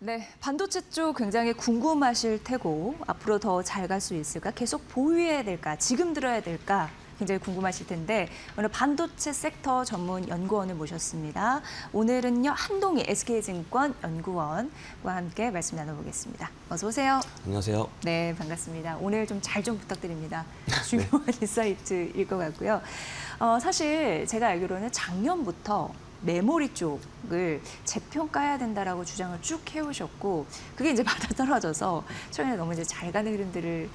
네, 반도체 쪽 굉장히 궁금하실 테고 앞으로 더 잘 갈 수 있을까? 계속 보유해야 될까? 지금 들어야 될까? 굉장히 궁금하실 텐데 오늘 반도체 섹터 전문 연구원을 모셨습니다. 오늘은요 한동희 SK증권 연구원과 함께 말씀 나눠보겠습니다. 어서 오세요. 안녕하세요. 네, 반갑습니다. 오늘 좀 잘 좀 부탁드립니다. 중요한 인사이트일 것 같고요. 사실 제가 알기로는 작년부터 메모리 쪽을 재평가해야 된다라고 주장을 쭉 해오셨고 그게 이제 맞아떨어져서 최근에 너무 이제 잘 가는 흐름들을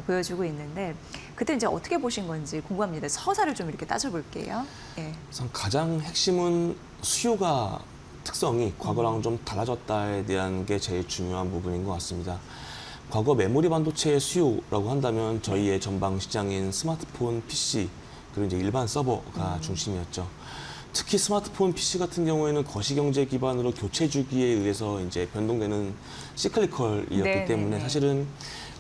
보여주고 있는데 그때 이제 어떻게 보신 건지 궁금합니다. 서사를 좀 이렇게 따져볼게요. 예. 우선 가장 핵심은 수요가 특성이 과거랑 좀 달라졌다에 대한 게 제일 중요한 부분인 것 같습니다. 과거 메모리 반도체의 수요라고 한다면 저희의 전방 시장인 스마트폰, PC 그리고 이제 일반 서버가 중심이었죠. 특히 스마트폰 PC 같은 경우에는 거시경제 기반으로 교체 주기에 의해서 이제 변동되는 시클리컬이었기 네, 때문에 네, 네. 사실은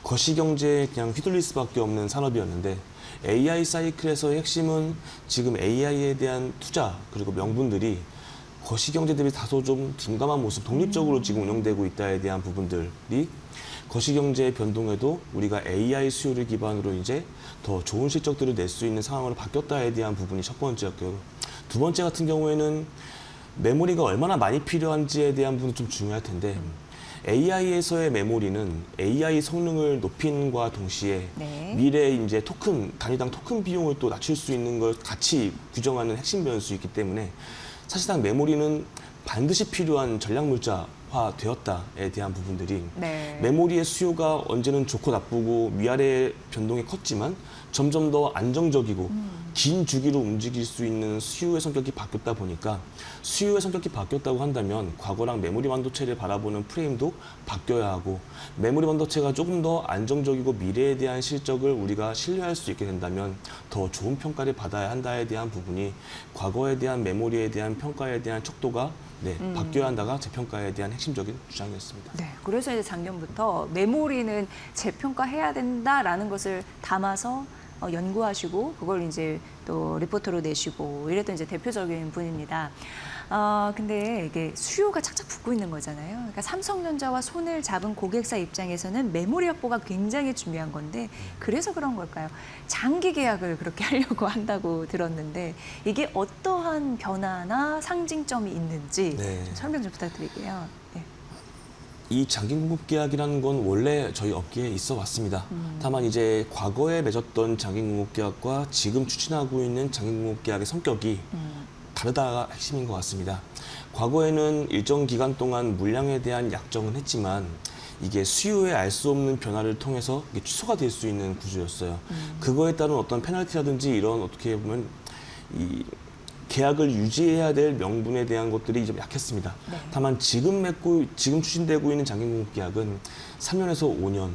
거시경제에 그냥 휘둘릴 수밖에 없는 산업이었는데 AI 사이클에서의 핵심은 지금 AI에 대한 투자 그리고 명분들이 거시경제 대비 다소 좀 둔감한 모습, 독립적으로 지금 운영되고 있다에 대한 부분들이 거시경제의 변동에도 우리가 AI 수요를 기반으로 이제 더 좋은 실적들을 낼 수 있는 상황으로 바뀌었다에 대한 부분이 첫 번째였고요. 두 번째 같은 경우에는 메모리가 얼마나 많이 필요한지에 대한 부분이 좀 중요할 텐데 AI에서의 메모리는 AI 성능을 높임과 동시에 네. 미래 이제 토큰, 단위당 토큰 비용을 또 낮출 수 있는 걸 같이 규정하는 핵심 변수이기 때문에 사실상 메모리는 반드시 필요한 전략 물자화 되었다에 대한 부분들이 네. 메모리의 수요가 언제는 좋고 나쁘고 위아래 변동이 컸지만 점점 더 안정적이고 긴 주기로 움직일 수 있는 수요의 성격이 바뀌었다 보니까 수요의 성격이 바뀌었다고 한다면 과거랑 메모리 반도체를 바라보는 프레임도 바뀌어야 하고 메모리 반도체가 조금 더 안정적이고 미래에 대한 실적을 우리가 신뢰할 수 있게 된다면 더 좋은 평가를 받아야 한다에 대한 부분이 과거에 대한 메모리에 대한 평가에 대한 척도가 바뀌어야 한다가 재평가에 대한 핵심적인 주장이었습니다. 네, 그래서 이제 작년부터 메모리는 재평가해야 된다라는 것을 담아서 연구하시고 그걸 이제 또 리포트로 내시고 이랬던 이제 대표적인 분입니다. 근데 이게 수요가 착착 붙고 있는 거잖아요. 그러니까 삼성전자와 손을 잡은 고객사 입장에서는 메모리 확보가 굉장히 중요한 건데 그래서 그런 걸까요? 장기 계약을 그렇게 하려고 한다고 들었는데 이게 어떠한 변화나 상징점이 있는지 네. 좀 설명 좀 부탁드릴게요. 네. 이 장기 공급 계약이라는 건 원래 저희 업계에 있어 왔습니다. 다만 이제 과거에 맺었던 장기 공급 계약과 지금 추진하고 있는 장기 공급 계약의 성격이 다르다가 핵심인 것 같습니다. 과거에는 일정 기간 동안 물량에 대한 약정은 했지만 이게 수요에 알 수 없는 변화를 통해서 이게 취소가 될 수 있는 구조였어요. 그거에 따른 어떤 페널티라든지 이런 어떻게 보면 이 계약을 유지해야 될 명분에 대한 것들이 좀 약했습니다. 네. 다만 지금 추진되고 있는 장기 공급 계약은 3년에서 5년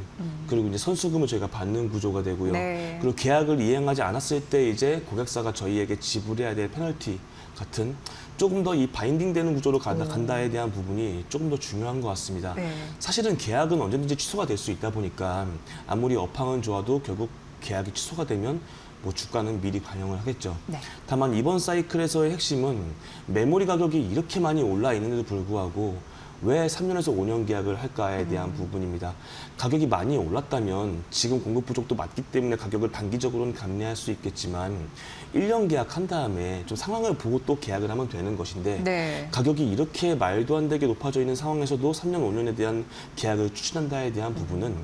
그리고 이제 선수금을 저희가 받는 구조가 되고요. 네. 그리고 계약을 이행하지 않았을 때 이제 고객사가 저희에게 지불해야 될 페널티 같은 조금 더 이 바인딩되는 구조로 간다에 대한 부분이 조금 더 중요한 것 같습니다. 네. 사실은 계약은 언제든지 취소가 될 수 있다 보니까 아무리 업황은 좋아도 결국 계약이 취소가 되면 뭐 주가는 미리 반영을 하겠죠. 네. 다만 이번 사이클에서의 핵심은 메모리 가격이 이렇게 많이 올라 있는데도 불구하고 왜 3년에서 5년 계약을 할까에 대한 부분입니다. 가격이 많이 올랐다면 지금 공급 부족도 맞기 때문에 가격을 단기적으로는 감내할 수 있겠지만 1년 계약한 다음에 좀 상황을 보고 또 계약을 하면 되는 것인데 네. 가격이 이렇게 말도 안 되게 높아져 있는 상황에서도 3년, 5년에 대한 계약을 추진한다에 대한 부분은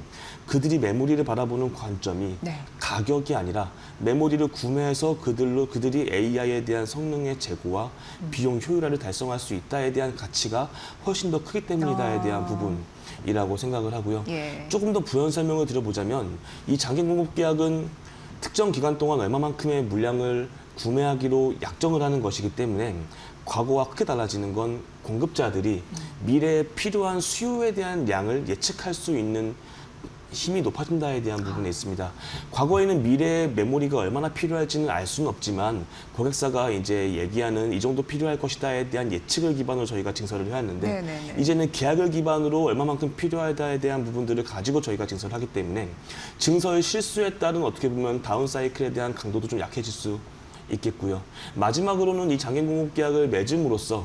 그들이 메모리를 바라보는 관점이 네. 가격이 아니라 메모리를 구매해서 그들이 AI에 대한 성능의 제고와 비용 효율화를 달성할 수 있다에 대한 가치가 훨씬 더 크기 때문이다에 대한 부분이라고 생각을 하고요. 예. 조금 더 부연 설명을 드려보자면 이 장기 공급 계약은 특정 기간 동안 얼마만큼의 물량을 구매하기로 약정을 하는 것이기 때문에 과거와 크게 달라지는 건 공급자들이 미래에 필요한 수요에 대한 양을 예측할 수 있는 힘이 높아진다에 대한 부분에 있습니다. 과거에는 미래의 메모리가 얼마나 필요할지는 알 수는 없지만 고객사가 이제 얘기하는 이 정도 필요할 것이다에 대한 예측을 기반으로 저희가 증설을 해왔는데 네네네. 이제는 계약을 기반으로 얼마만큼 필요하다에 대한 부분들을 가지고 저희가 증설을 하기 때문에 증설 실수에 따른 어떻게 보면 다운 사이클에 대한 강도도 좀 약해질 수 있겠고요. 마지막으로는 이 장기 공급 계약을 맺음으로써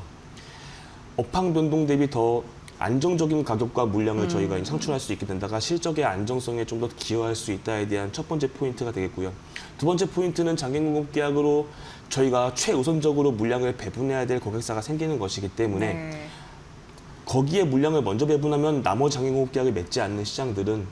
업황 변동 대비 더 안정적인 가격과 물량을 저희가 창출할 수 있게 된다가 실적의 안정성에 좀 더 기여할 수 있다에 대한 첫 번째 포인트가 되겠고요. 두 번째 포인트는 장기 공급 계약으로 저희가 최우선적으로 물량을 배분해야 될 고객사가 생기는 것이기 때문에 네. 거기에 물량을 먼저 배분하면 나머지 장기 공급 계약을 맺지 않는 시장들은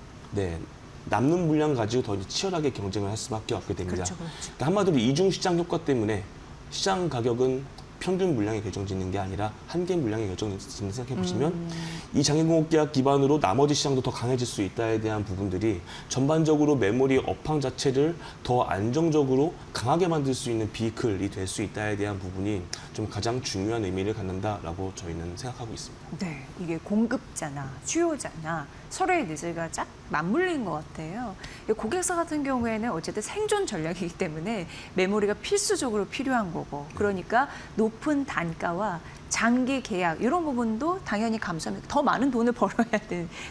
남는 물량 가지고 더 치열하게 경쟁을 할 수밖에 없게 됩니다. 그렇죠, 그렇죠. 그러니까 한마디로 이중 시장 효과 때문에 시장 가격은 평균 물량이 결정짓는 게 아니라 한계 물량이 결정짓는 생각해 보시면 이 장기공급 계약 기반으로 나머지 시장도 더 강해질 수 있다에 대한 부분들이 전반적으로 메모리 업황 자체를 더 안정적으로 강하게 만들 수 있는 비클이 될 수 있다에 대한 부분이 좀 가장 중요한 의미를 갖는다라고 저희는 생각하고 있습니다. 네, 이게 공급자나 수요자나 서로의 니즈가 쫙 맞물린 것 같아요. 고객사 같은 경우에는 어쨌든 생존 전략이기 때문에 메모리가 필수적으로 필요한 거고, 그러니까 높은 단가와 장기 계약 이런 부분도 당연히 감수하면 더 많은 돈을 벌어야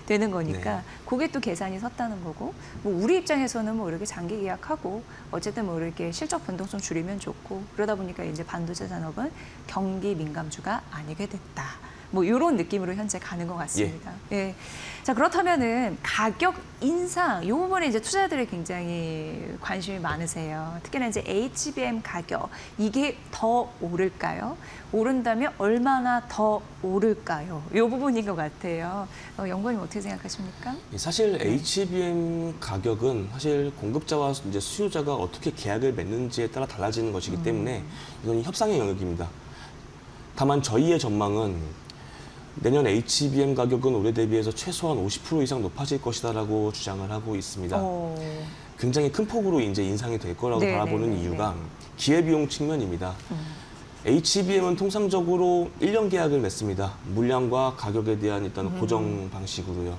되는 거니까 네. 그게 또 계산이 섰다는 거고, 뭐 우리 입장에서는 뭐 이렇게 장기 계약하고 어쨌든 뭐 이렇게 실적 변동성 줄이면 좋고, 그러다 보니까 이제 반도체 산업은 경기 민감주가 아니게 됐다. 뭐 이런 느낌으로 현재 가는 것 같습니다. 예. 자, 그렇다면은 가격 인상 이 부분에 이제 투자자들이 굉장히 관심이 많으세요. 특히나 이제 HBM 가격 이게 더 오를까요? 오른다면 얼마나 더 오를까요? 이 부분인 것 같아요. 연구원님 어떻게 생각하십니까? 사실 HBM 가격은 사실 공급자와 이제 수요자가 어떻게 계약을 맺는지에 따라 달라지는 것이기 때문에 이건 협상의 영역입니다. 다만 저희의 전망은 내년 HBM 가격은 올해 대비해서 최소한 50% 이상 높아질 것이다라고 주장을 하고 있습니다. 굉장히 큰 폭으로 이제 인상이 될 거라고 바라보는 이유가 기회비용 측면입니다. HBM은 통상적으로 1년 계약을 맺습니다. 물량과 가격에 대한 일단 고정 방식으로요.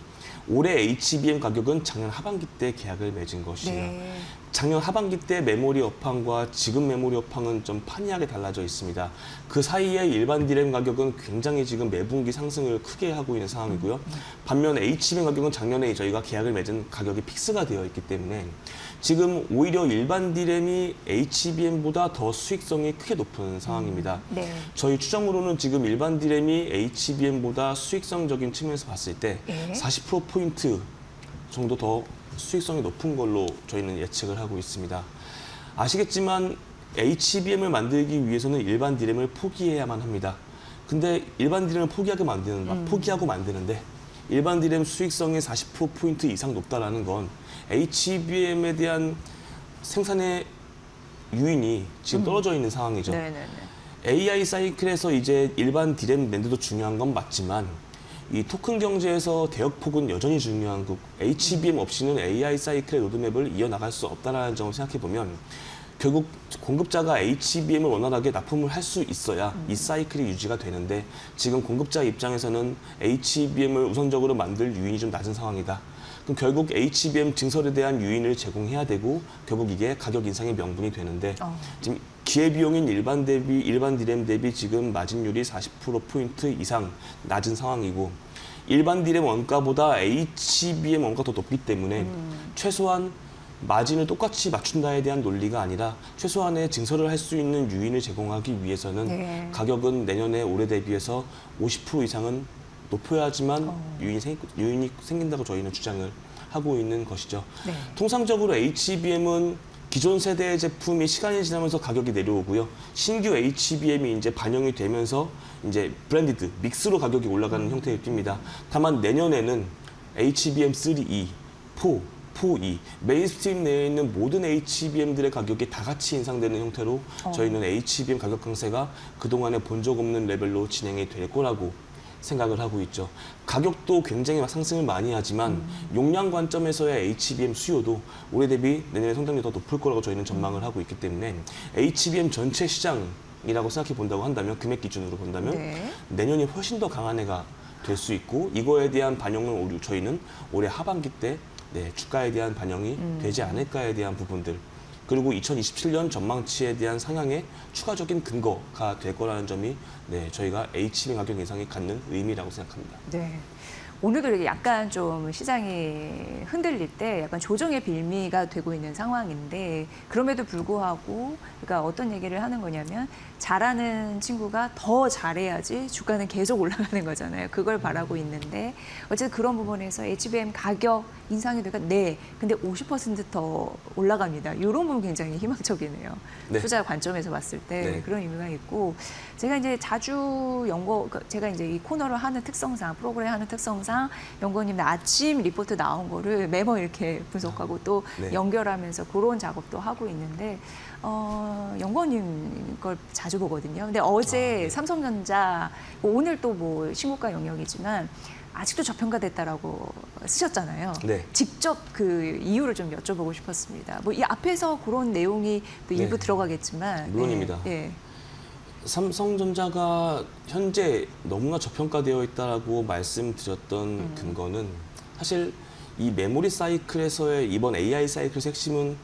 올해 HBM 가격은 작년 하반기 때 계약을 맺은 것이에요. 네. 작년 하반기 때 메모리 업황과 지금 메모리 업황은 좀 판이하게 달라져 있습니다. 그 사이에 일반 디램 가격은 굉장히 지금 매분기 상승을 크게 하고 있는 상황이고요. 반면 HBM 가격은 작년에 저희가 계약을 맺은 가격이 픽스가 되어 있기 때문에 지금 오히려 일반 디램이 HBM보다 더 수익성이 크게 높은 상황입니다. 네. 저희 추정으로는 지금 일반 디램이 HBM보다 수익성적인 측면에서 봤을 때 네. 40%포인트 정도 더 수익성이 높은 걸로 저희는 예측을 하고 있습니다. 아시겠지만 HBM을 만들기 위해서는 일반 디램을 포기해야만 합니다. 근데 일반 디램을 포기하고 만드는데 일반 디램 수익성이 40%포인트 이상 높다라는 건 HBM에 대한 생산의 유인이 지금 떨어져 있는 상황이죠. 네네네. AI 사이클에서 이제 일반 디램 낸드도 중요한 건 맞지만 이 토큰 경제에서 대역폭은 여전히 중요한 그 HBM 없이는 AI 사이클의 로드맵을 이어나갈 수 없다는 점을 생각해 보면 결국 공급자가 HBM을 원활하게 납품을 할 수 있어야 이 사이클이 유지가 되는데 지금 공급자 입장에서는 HBM을 우선적으로 만들 유인이 좀 낮은 상황이다. 그럼 결국 HBM 증설에 대한 유인을 제공해야 되고 결국 이게 가격 인상의 명분이 되는데 지금 기회비용인 일반 디램 대비 지금 마진율이 40%포인트 이상 낮은 상황이고 일반 디램 원가보다 HBM 원가가 더 높기 때문에 최소한 마진을 똑같이 맞춘다에 대한 논리가 아니라 최소한의 증설을 할 수 있는 유인을 제공하기 위해서는 가격은 내년에 올해 대비해서 50% 이상은 높여야지만 유인이 생긴다고 저희는 주장을 하고 있는 것이죠. 네. 통상적으로 HBM은 기존 세대의 제품이 시간이 지나면서 가격이 내려오고요. 신규 HBM이 이제 반영이 되면서 이제 브랜디드, 믹스로 가격이 올라가는 형태를 띱니다. 다만 내년에는 HBM3E, 4E, 메인스트림 내에 있는 모든 HBM들의 가격이 다 같이 인상되는 형태로 저희는 HBM 가격 강세가 그동안에 본 적 없는 레벨로 진행이 될 거라고 생각을 하고 있죠. 가격도 굉장히 상승을 많이 하지만 용량 관점에서의 HBM 수요도 올해 대비 내년에 성장률이 더 높을 거라고 저희는 전망을 하고 있기 때문에 HBM 전체 시장이라고 생각해 본다고 한다면 금액 기준으로 본다면 내년이 훨씬 더 강한 해가 될 수 있고 이거에 대한 반영은 저희는 올해 하반기 때 주가에 대한 반영이 되지 않을까에 대한 부분들 그리고 2027년 전망치에 대한 상향의 추가적인 근거가 될 거라는 점이 저희가 HBM 가격 인상이 갖는 의미라고 생각합니다. 네. 오늘도 이렇게 약간 좀 시장이 흔들릴 때 약간 조정의 빌미가 되고 있는 상황인데 그럼에도 불구하고 그러니까 어떤 얘기를 하는 거냐면 잘하는 친구가 더 잘해야지 주가는 계속 올라가는 거잖아요. 그걸 바라고 있는데 어쨌든 그런 부분에서 HBM 가격 인상이 되니까 네, 근데 50%더 올라갑니다. 이런 부분 굉장히 희망적이네요. 네. 투자 관점에서 봤을 때 네. 그런 의미가 있고 제가 이제 자주 제가 이제 이 코너를 하는 특성상 프로그램 하는 특성상 연구원님 아침 리포트 나온 거를 매번 이렇게 분석하고 또 네. 연결하면서 그런 작업도 하고 있는데 연구원님 걸 자주 보거든요. 근데 어제 네. 삼성전자 오늘 또 뭐 신고가 영역이지만 아직도 저평가됐다라고 쓰셨잖아요. 네. 직접 그 이유를 좀 여쭤보고 싶었습니다. 뭐 이 앞에서 그런 내용이 또 일부 네. 들어가겠지만 물론입니다. 예. 삼성전자가 현재 너무나 저평가되어 있다라고 말씀드렸던 근거는 사실 이 메모리 사이클에서의 이번 AI 사이클의 핵심은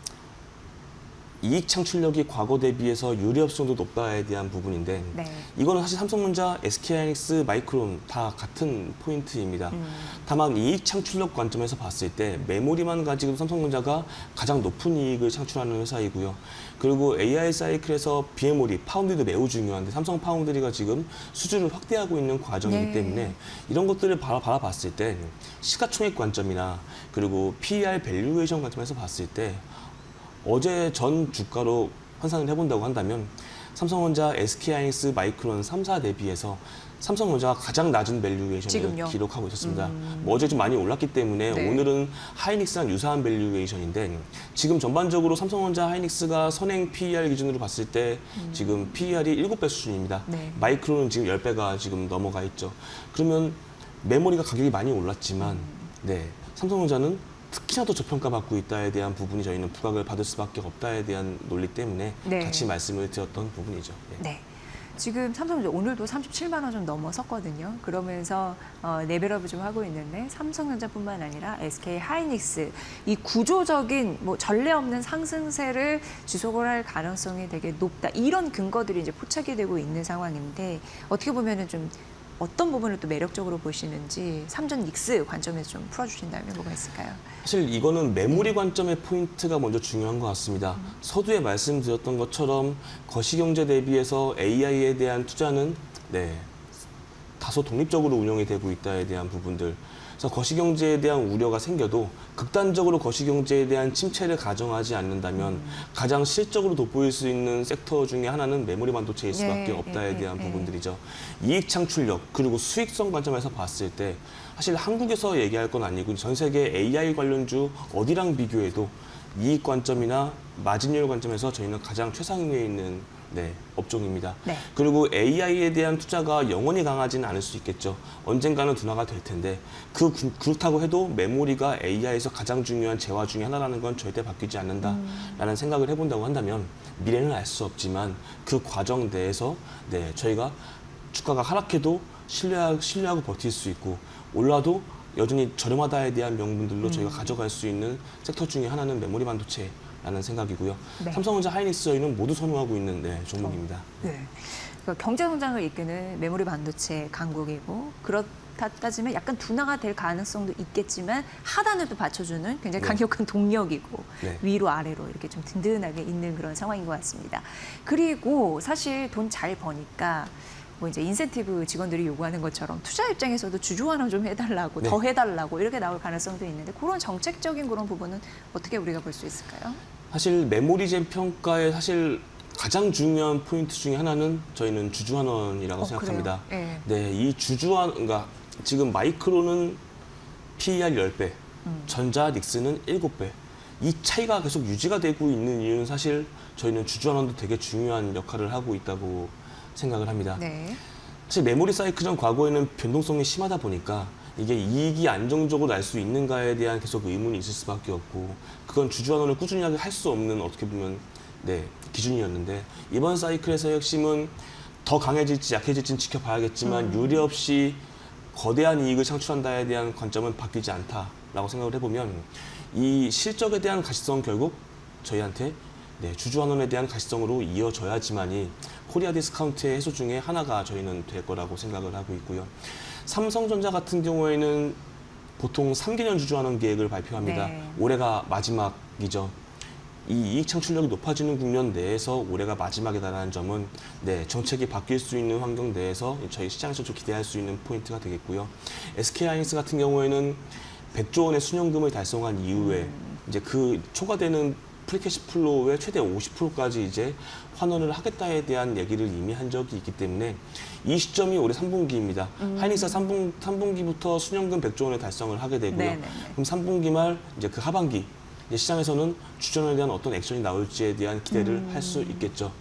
이익 창출력이 과거 대비해서 유리합성도 높다에 대한 부분인데 네. 이거는 사실 삼성전자, SK하이닉스, 마이크론 다 같은 포인트입니다. 다만 이익 창출력 관점에서 봤을 때 메모리만 가지고 삼성전자가 가장 높은 이익을 창출하는 회사이고요. 그리고 AI 사이클에서 비메모리, 파운드리도 매우 중요한데 삼성 파운드리가 지금 수주를 확대하고 있는 과정이기 네. 때문에 이런 것들을 바라봤을 때 시가총액 관점이나 그리고 PER 밸류에이션 관점에서 봤을 때 어제 전 주가로 환산을 해본다고 한다면 삼성전자, SK하이닉스, 마이크론 3사 대비해서 삼성전자가 가장 낮은 밸류에이션을 지금요? 기록하고 있었습니다. 뭐 어제 좀 많이 올랐기 때문에 네. 오늘은 하이닉스랑 유사한 밸류에이션인데 지금 전반적으로 삼성전자, 하이닉스가 선행 PER 기준으로 봤을 때 지금 PER이 7배 수준입니다. 네. 마이크론은 지금 10배가 지금 넘어가 있죠. 그러면 메모리가 가격이 많이 올랐지만 네, 삼성전자는 특히나 더 저평가받고 있다에 대한 부분이 저희는 부각을 받을 수밖에 없다에 대한 논리 때문에 네. 같이 말씀을 드렸던 부분이죠. 예. 네. 지금 삼성전자 오늘도 37만 원 좀 넘어섰거든요. 그러면서 레벨업을 좀 하고 있는데 삼성전자뿐만 아니라 SK 하이닉스 이 구조적인 뭐 전례 없는 상승세를 지속을 할 가능성이 되게 높다. 이런 근거들이 이제 포착이 되고 있는 상황인데 어떻게 보면은 좀 어떤 부분을 또 매력적으로 보시는지 삼전 닉스 관점에서 좀 풀어주신다면 뭐가 있을까요? 사실 이거는 메모리 관점의 포인트가 먼저 중요한 것 같습니다. 서두에 말씀드렸던 것처럼 거시경제 대비해서 AI에 대한 투자는 네, 다소 독립적으로 운영이 되고 있다에 대한 부분들. 그래서 거시경제에 대한 우려가 생겨도 극단적으로 거시경제에 대한 침체를 가정하지 않는다면 가장 실적으로 돋보일 수 있는 섹터 중에 하나는 메모리 반도체일 수밖에 없다에 대한 부분들이죠. 이익 창출력 그리고 수익성 관점에서 봤을 때 사실 한국에서 얘기할 건 아니고 전 세계 AI 관련주 어디랑 비교해도 이익 관점이나 마진율 관점에서 저희는 가장 최상위에 있는 네, 업종입니다. 네. 그리고 AI에 대한 투자가 영원히 강하지는 않을 수 있겠죠. 언젠가는 둔화가 될 텐데 그렇다고 해도 메모리가 AI에서 가장 중요한 재화 중에 하나라는 건 절대 바뀌지 않는다라는 생각을 해본다고 한다면 미래는 알 수 없지만 그 과정 내에서 네, 저희가 주가가 하락해도 신뢰하고 버틸 수 있고 올라도 여전히 저렴하다에 대한 명분들로 저희가 가져갈 수 있는 섹터 중에 하나는 메모리 반도체 라는 생각이고요. 네. 삼성전자, 하이닉스 저희는 모두 선호하고 있는 네, 종목입니다. 네. 그러니까 경제 성장을 이끄는 메모리 반도체 강국이고 그렇다 따지면 약간 둔화가 될 가능성도 있겠지만 하단을 또 받쳐주는 굉장히 네. 강력한 동력이고 네. 위로 아래로 이렇게 좀 든든하게 있는 그런 상황인 것 같습니다. 그리고 사실 돈 잘 버니까 뭐 이제 인센티브 직원들이 요구하는 것처럼 투자 입장에서도 주주 환원 좀 해달라고 네. 더 해달라고 이렇게 나올 가능성도 있는데 그런 정책적인 그런 부분은 어떻게 우리가 볼 수 있을까요? 사실 메모리젠 평가의 사실 가장 중요한 포인트 중에 하나는 저희는 주주환원이라고 생각합니다. 그래요? 네, 이 그러니까 지금 마이크론은 PER 10배, 전자 닉스는 7배. 이 차이가 계속 유지가 되고 있는 이유는 사실 저희는 주주환원도 되게 중요한 역할을 하고 있다고 생각을 합니다. 네. 사실 메모리 사이클은 과거에는 변동성이 심하다 보니까 이게 이익이 안정적으로 날 수 있는가에 대한 계속 의문이 있을 수밖에 없고 그건 주주환원을 꾸준히 하게 할 수 없는 어떻게 보면 네, 기준이었는데 이번 사이클에서의 핵심은 더 강해질지 약해질지는 지켜봐야겠지만 유례 없이 거대한 이익을 창출한다에 대한 관점은 바뀌지 않다라고 생각을 해보면 이 실적에 대한 가시성 결국 저희한테 네, 주주환원에 대한 가시성으로 이어져야지만이 코리아 디스카운트의 해소 중에 하나가 저희는 될 거라고 생각을 하고 있고요. 삼성전자 같은 경우에는 보통 3개년 주주환원 계획을 발표합니다. 네. 올해가 마지막이죠. 이 이익 창출력이 높아지는 국면 내에서 올해가 마지막이다라는 점은 정책이 바뀔 수 있는 환경 내에서 저희 시장에서 좀 기대할 수 있는 포인트가 되겠고요. SK하이닉스 같은 경우에는 100조 원의 수년금을 달성한 이후에 이제 그 초과되는 프리캐시 플로우의 최대 50%까지 이제 환원을 하겠다에 대한 얘기를 이미 한 적이 있기 때문에 이 시점이 올해 3분기입니다. 하이닉스가 3분기부터 수년금 100조 원을 달성을 하게 되고요. 네네네. 그럼 3분기 말 이제 그 하반기 이제 시장에서는 주전에 대한 어떤 액션이 나올지에 대한 기대를 할 수 있겠죠.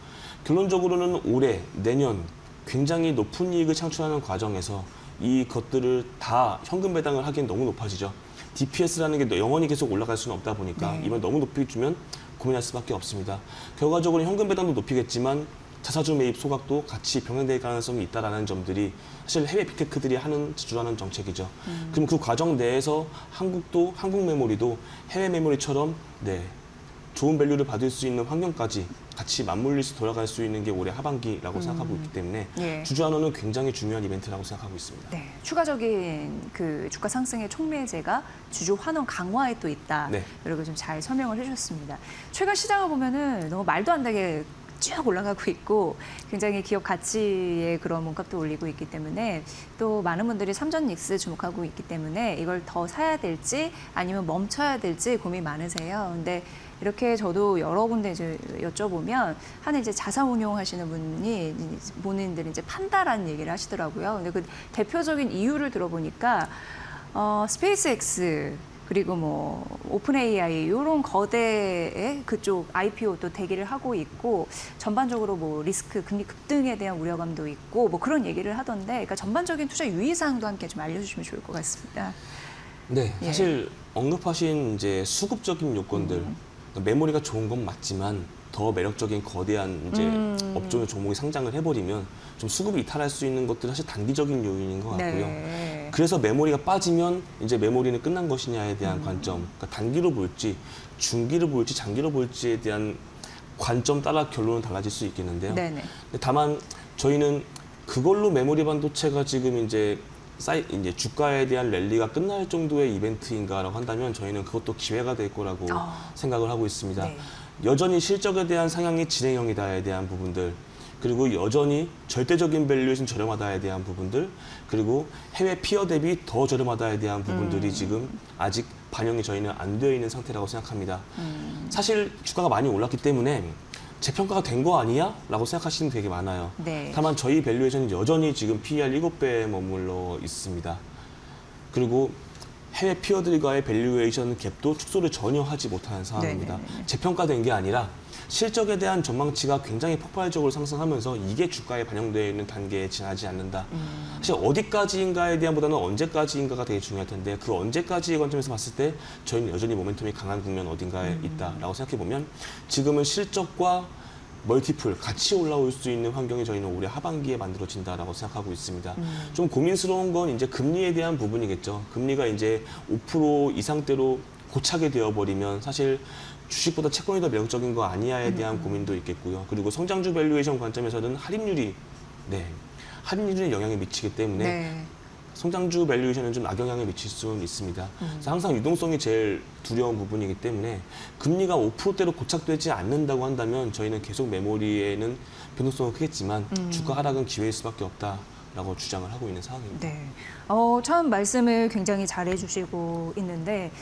결론적으로는 올해, 내년 굉장히 높은 이익을 창출하는 과정에서 이 것들을 다 현금 배당을 하기엔 너무 높아지죠. DPS라는 게 영원히 계속 올라갈 수는 없다 보니까 네. 이번 너무 높이 주면 고민할 수밖에 없습니다. 결과적으로 현금 배당도 높이겠지만 자사주 매입 소각도 같이 병행될 가능성이 있다라는 점들이 사실 해외 빅테크들이 주도하는 정책이죠. 그럼 그 과정 내에서 한국 메모리도 해외 메모리처럼 좋은 밸류를 받을 수 있는 환경까지 같이 맞물리서 돌아갈 수 있는 게 올해 하반기라고 생각하고 있기 때문에 예. 주주환원은 굉장히 중요한 이벤트라고 생각하고 있습니다. 네, 추가적인 그 주가 상승의 촉매제가 주주 환원 강화에 또 있다. 네. 이렇게 좀 잘 설명을 해주셨습니다. 최근 시장을 보면은 너무 말도 안 되게 쭉 올라가고 있고 굉장히 기업 가치의 그런 몸값도 올리고 있기 때문에 또 많은 분들이 삼전 닉스 주목하고 있기 때문에 이걸 더 사야 될지 아니면 멈춰야 될지 고민 많으세요. 근데 이렇게 저도 여러 군데 이제 여쭤보면 한 이제 자산 운용하시는 본인들이 이제 판다라는 얘기를 하시더라고요. 근데 그 대표적인 이유를 들어보니까 스페이스X 그리고 뭐 오픈 AI 이런 거대의 그쪽 IPO도 대기를 하고 있고 전반적으로 뭐 리스크 금리 급등에 대한 우려감도 있고 뭐 그런 얘기를 하던데 그러니까 전반적인 투자 유의사항도 함께 좀 알려주시면 좋을 것 같습니다. 네, 예. 사실 언급하신 이제 수급적인 요건들 메모리가 좋은 건 맞지만 더 매력적인 거대한 이제 업종의 종목이 상장을 해버리면 좀 수급이 이탈할 수 있는 것들은 사실 단기적인 요인인 것 같고요. 네. 그래서 메모리가 빠지면 이제 메모리는 끝난 것이냐에 대한 관점, 그러니까 단기로 볼지 중기로 볼지 장기로 볼지에 대한 관점 따라 결론은 달라질 수 있겠는데요. 네네. 근데 다만 저희는 그걸로 메모리 반도체가 지금 이제 주가에 대한 랠리가 끝날 정도의 이벤트인가라고 한다면 저희는 그것도 기회가 될 거라고 생각을 하고 있습니다. 네. 여전히 실적에 대한 상향이 진행형이다에 대한 부분들, 그리고 여전히 절대적인 밸류에이션 저렴하다에 대한 부분들, 그리고 해외 피어 대비 더 저렴하다에 대한 부분들이 지금 아직 반영이 저희는 안 되어 있는 상태라고 생각합니다. 사실 주가가 많이 올랐기 때문에 재평가가 된 거 아니야? 라고 생각하시는 분이 되게 많아요. 네. 다만 저희 밸류에이션은 여전히 지금 PER 7배에 머물러 있습니다. 그리고 해외 피어들과의 밸류에이션 갭도 축소를 전혀 하지 못하는 상황입니다. 네네네. 재평가된 게 아니라 실적에 대한 전망치가 굉장히 폭발적으로 상승하면서 이게 주가에 반영되어 있는 단계에 지나지 않는다. 사실 어디까지인가에 대한 보다는 언제까지인가가 되게 중요할 텐데 그 언제까지의 관점에서 봤을 때 저희는 여전히 모멘텀이 강한 국면 어딘가에 있다라고 생각해 보면 지금은 실적과 멀티플 같이 올라올 수 있는 환경이 저희는 올해 하반기에 만들어진다라고 생각하고 있습니다. 좀 고민스러운 건 이제 금리에 대한 부분이겠죠. 금리가 이제 5% 이상대로 고착이 되어버리면 사실 주식보다 채권이 더 매력적인 거 아니냐에 대한 고민도 있겠고요. 그리고 성장주 밸류에이션 관점에서는 할인율이 영향을 미치기 때문에 네. 성장주 밸류에이션은 좀 악영향을 미칠 수는 있습니다. 그래서 항상 유동성이 제일 두려운 부분이기 때문에 금리가 5%대로 고착되지 않는다고 한다면 저희는 계속 메모리에는 변동성은 크겠지만 주가 하락은 기회일 수밖에 없다라고 주장을 하고 있는 상황입니다. 네. 참 말씀을 굉장히 잘해주시고 있는데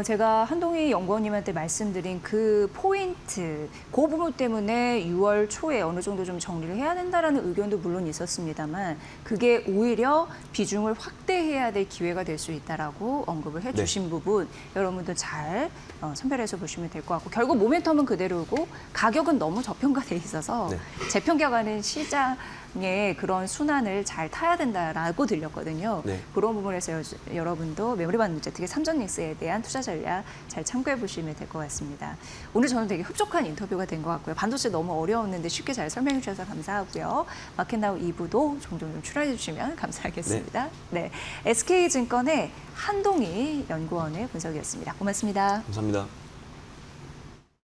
제가 한동희 연구원님한테 말씀드린 그 포인트, 그 부분 때문에 6월 초에 어느 정도 좀 정리를 해야 된다라는 의견도 물론 있었습니다만 그게 오히려 비중을 확대해야 될 기회가 될 수 있다라고 언급을 해주신 부분 여러분도 잘 선별해서 보시면 될 것 같고 결국 모멘텀은 그대로고 가격은 너무 저평가돼 있어서 재평가가는 시장의 그런 순환을 잘 타야 된다라고 들렸거든요. 그런 부분에서 여러분도 메모리 반도체 특히 삼전닉스에 대한 투자 전략 잘 참고해 보시면 될 것 같습니다. 오늘 저는 되게 흡족한 인터뷰가 된 것 같고요. 반도체 너무 어려웠는데 쉽게 잘 설명해 주셔서 감사하고요. 마켓나우 2부도 종종 좀 출연해 주시면 감사하겠습니다. 네, SK증권의 한동희 연구원의 분석이었습니다. 고맙습니다. 감사합니다.